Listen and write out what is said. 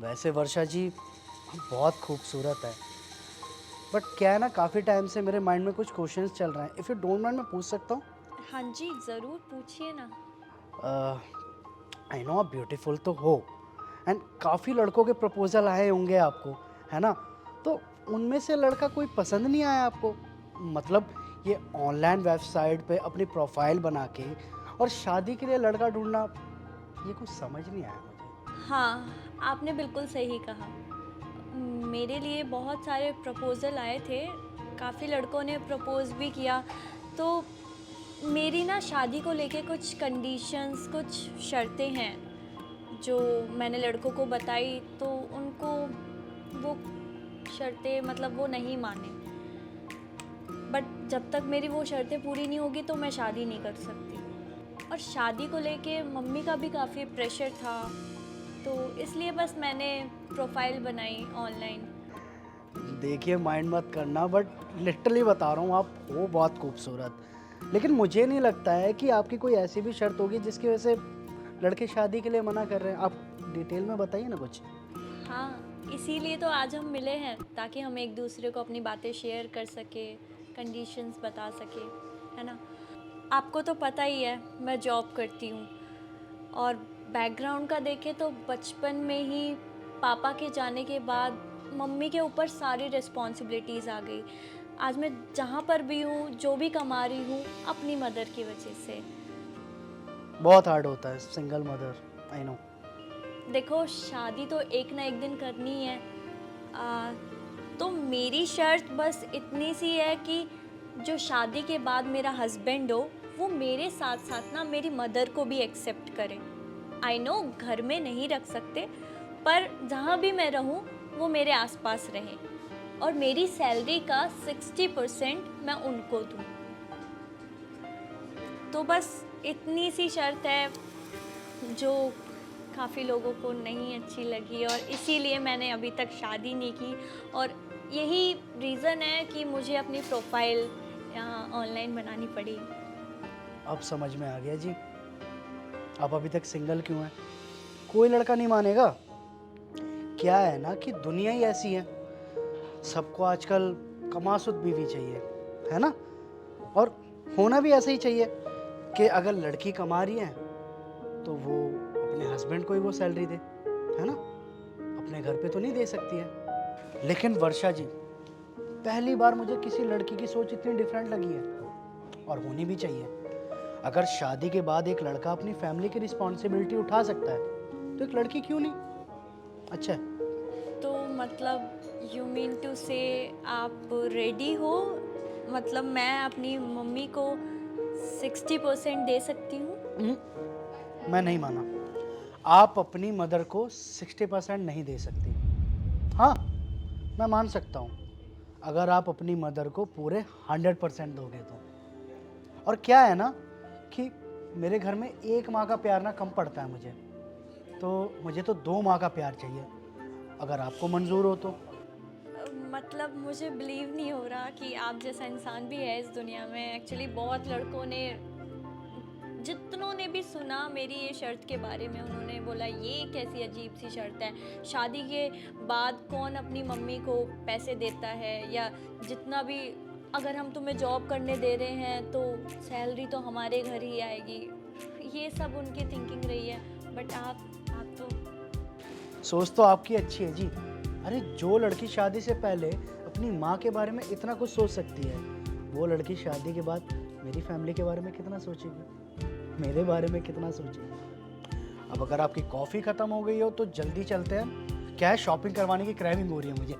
वैसे वर्षा जी बहुत खूबसूरत है, बट क्या है ना, काफ़ी टाइम से मेरे माइंड में कुछ क्वेश्चंस चल रहे हैं। इफ़ यू डोंट माइंड मैं पूछ सकता हूँ? हाँ जी, ज़रूर पूछिए ना। आई नो आप ब्यूटीफुल तो हो, एंड काफ़ी लड़कों के प्रपोजल आए होंगे आपको, है ना? तो उनमें से लड़का कोई पसंद नहीं आया आपको? मतलब ये ऑनलाइन वेबसाइट पे अपनी प्रोफाइल बना के और शादी के लिए लड़का ढूंढना, ये कुछ समझ नहीं आया मुझे। हाँ, आपने बिल्कुल सही कहा। मेरे लिए बहुत सारे प्रपोज़ल आए थे, काफ़ी लड़कों ने प्रपोज़ भी किया। तो मेरी ना शादी को लेके कुछ कंडीशंस, कुछ शर्तें हैं, जो मैंने लड़कों को बताई तो उनको वो शर्तें मतलब वो नहीं माने। बट जब तक मेरी वो शर्तें पूरी नहीं होगी तो मैं शादी नहीं कर सकती। और शादी को लेके मम्मी का भी काफ़ी प्रेशर था, तो इसलिए बस मैंने प्रोफाइल बनाई ऑनलाइन। देखिए माइंड मत करना, बट लिटरली बता रहा हूँ आप हो बहुत खूबसूरत। लेकिन मुझे नहीं लगता है कि आपकी कोई ऐसी भी शर्त होगी जिसकी वजह से लड़के शादी के लिए मना कर रहे हैं। आप डिटेल में बताइए ना कुछ। हाँ, इसीलिए तो आज हम मिले हैं, ताकि हम एक दूसरे को अपनी बातें शेयर कर सके, कंडीशंस बता सके, है ना? आपको तो पता ही है मैं जॉब करती हूँ, और बैकग्राउंड का देखें तो बचपन में ही पापा के जाने के बाद मम्मी के ऊपर सारी रिस्पॉन्सिबिलिटीज़ आ गई। आज मैं जहाँ पर भी हूँ, जो भी कमा रही हूँ, अपनी मदर की वजह से। बहुत हार्ड होता है सिंगल मदर, आई नो। देखो, शादी तो एक ना एक दिन करनी है। आ, तो मेरी शर्त बस इतनी सी है कि जो शादी के बाद मेरा हस्बैंड हो, वो मेरे साथ साथ ना मेरी मदर को भी एक्सेप्ट करे। आई नो घर में नहीं रख सकते, पर जहाँ भी मैं रहूँ वो मेरे आसपास रहे, और मेरी सैलरी का 60% मैं उनको दूँ। तो बस इतनी सी शर्त है, जो काफ़ी लोगों को नहीं अच्छी लगी, और इसीलिए मैंने अभी तक शादी नहीं की। और यही रीज़न है कि मुझे अपनी प्रोफाइल यहाँ ऑनलाइन बनानी पड़ी। अब समझ में आ गया जी, आप अभी तक सिंगल क्यों हैं। कोई लड़का नहीं मानेगा। क्या है ना कि दुनिया ही ऐसी है, सबको आजकल कमासुत बीवी चाहिए, है ना? और होना भी ऐसा ही चाहिए कि अगर लड़की कमा रही है तो वो अपने हस्बैंड को ही वो सैलरी दे, है ना? अपने घर पे तो नहीं दे सकती है। लेकिन वर्षा जी, पहली बार मुझे किसी लड़की की सोच इतनी डिफरेंट लगी है, और होनी भी चाहिए। अगर शादी के बाद एक लड़का अपनी फैमिली की रिस्पॉन्सिबिलिटी उठा सकता है तो एक लड़की क्यों नहीं? अच्छा है। तो मतलब यू मीन टू से आप रेडी हो? मतलब मैं अपनी मम्मी को 60% दे सकती हूँ? मैं नहीं माना। आप अपनी मदर को 60% नहीं दे सकती। हाँ, मैं मान सकता हूँ अगर आप अपनी मदर को पूरे 100% दोगे तो। और क्या है ना कि मेरे घर में एक माँ का प्यार ना कम पड़ता है मुझे, तो मुझे तो 2 माँ का प्यार चाहिए, अगर आपको मंजूर हो तो। मतलब मुझे बिलीव नहीं हो रहा कि आप जैसा इंसान भी है इस दुनिया में। एक्चुअली बहुत लड़कों ने, जितनों ने भी सुना मेरी ये शर्त के बारे में, उन्होंने बोला ये कैसी अजीब सी शर्त है, शादी के बाद कौन अपनी मम्मी को पैसे देता है, या जितना भी, अगर हम तुम्हें जॉब करने दे रहे हैं तो सैलरी तो हमारे घर ही आएगी। ये सब उनकी थिंकिंग रही है। बट आप तो सोच तो आपकी अच्छी है जी। अरे जो लड़की शादी से पहले अपनी माँ के बारे में इतना कुछ सोच सकती है, वो लड़की शादी के बाद मेरी फैमिली के बारे में कितना सोचेगी, मेरे बारे में कितना सोचेगी। अब अगर आपकी कॉफ़ी ख़त्म हो गई हो तो जल्दी चलते हैं, क्या है शॉपिंग करवाने की क्रेविंग हो रही है मुझे।